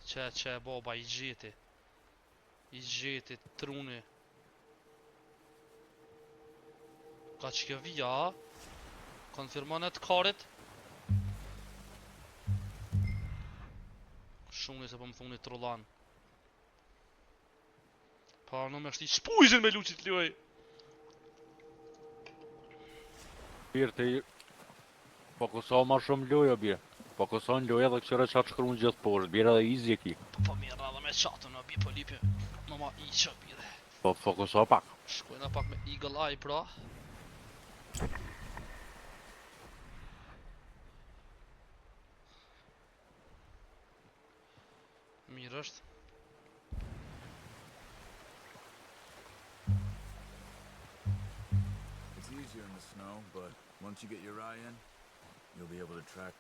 Që baba i gjeti. I gjeti truni. Ka që kjo vija, a? Konfirmonet karit. Shuni se po më thuni trullan. Pa në me shti shpujzin me luqit luaj. Birë të i... Po kësa ma shumë loja, birë. Po kësa në loja dhe kësire qatë shkru në gjithë poshtë, birë edhe easy e ki. Po mirë edhe me qatën në bi po lipi. Në ma i që bire. Po fokuso pak. Shkojna pak me Eagle Eye pra. Mirë është. It's easier in the snow, but once you get your eye in, you'll be able to track